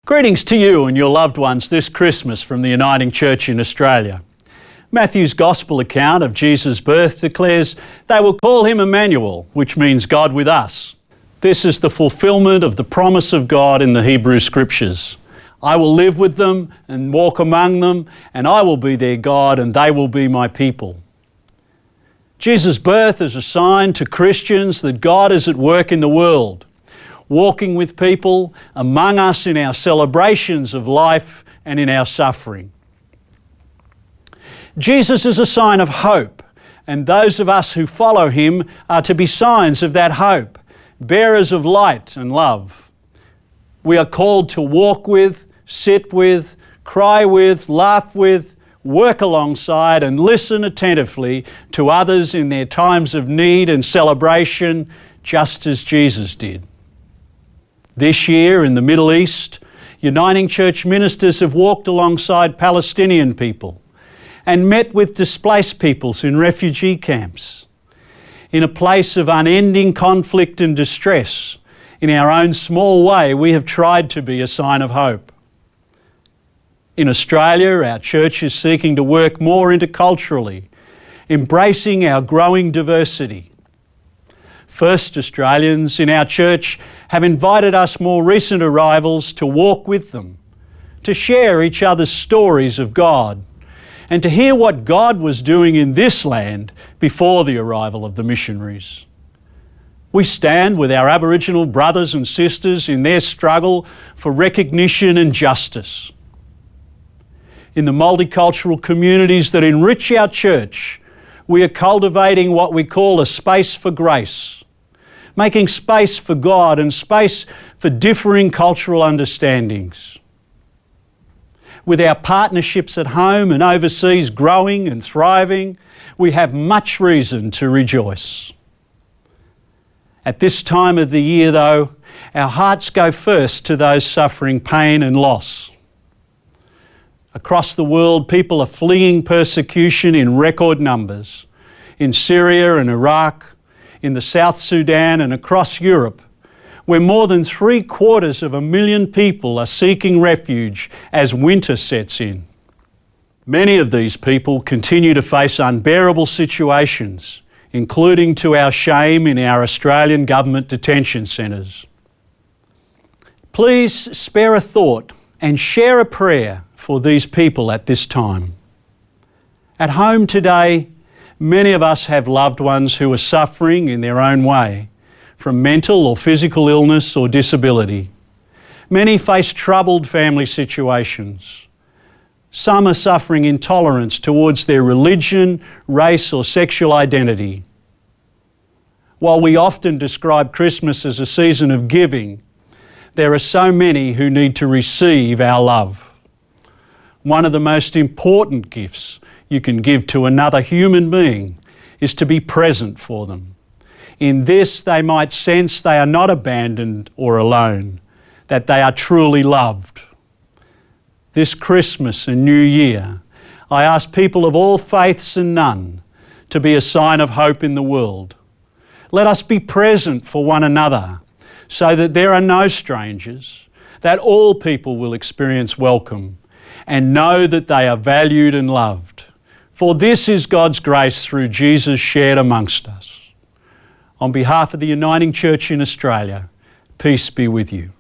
Greetings to you and your loved ones this Christmas from the Uniting Church in Australia. Matthew's Gospel account of Jesus' birth declares, "They will call him Emmanuel," which means God with us. This is the fulfilment of the promise of God in the Hebrew Scriptures. "I will live with them and walk among them, and I will be their God, and they will be my people." Jesus' birth is a sign to Christians that God is at work in the world, walking with people, among us in our celebrations of life and in our suffering. Jesus is a sign of hope, and those of us who follow him are to be signs of that hope, bearers of light and love. We are called to walk with, sit with, cry with, laugh with, work alongside and listen attentively to others in their times of need and celebration, just as Jesus did. This year in the Middle East, Uniting Church ministers have walked alongside Palestinian people and met with displaced peoples in refugee camps. In a place of unending conflict and distress, in our own small way, we have tried to be a sign of hope. In Australia, our church is seeking to work more interculturally, embracing our growing diversity. First Australians in our church have invited us more recent arrivals to walk with them, to share each other's stories of God, and to hear what God was doing in this land before the arrival of the missionaries. We stand with our Aboriginal brothers and sisters in their struggle for recognition and justice. In the multicultural communities that enrich our church, we are cultivating what we call a space for grace, making space for God and space for differing cultural understandings. With our partnerships at home and overseas growing and thriving, we have much reason to rejoice. At this time of the year, though, our hearts go first to those suffering pain and loss. Across the world, people are fleeing persecution in record numbers. In Syria and Iraq, in the South Sudan and across Europe, where more than 750,000 people are seeking refuge as winter sets in. Many of these people continue to face unbearable situations, including to our shame in our Australian government detention centres. Please spare a thought and share a prayer for these people at this time. At home today, many of us have loved ones who are suffering in their own way from mental or physical illness or disability. Many face troubled family situations. Some are suffering intolerance towards their religion, race or sexual identity. While we often describe Christmas as a season of giving, there are so many who need to receive our love. One of the most important gifts you can give to another human being is to be present for them. In this, they might sense they are not abandoned or alone, that they are truly loved. This Christmas and New Year, I ask people of all faiths and none to be a sign of hope in the world. Let us be present for one another so that there are no strangers, that all people will experience welcome and know that they are valued and loved. For this is God's grace through Jesus shared amongst us. On behalf of the Uniting Church in Australia, peace be with you.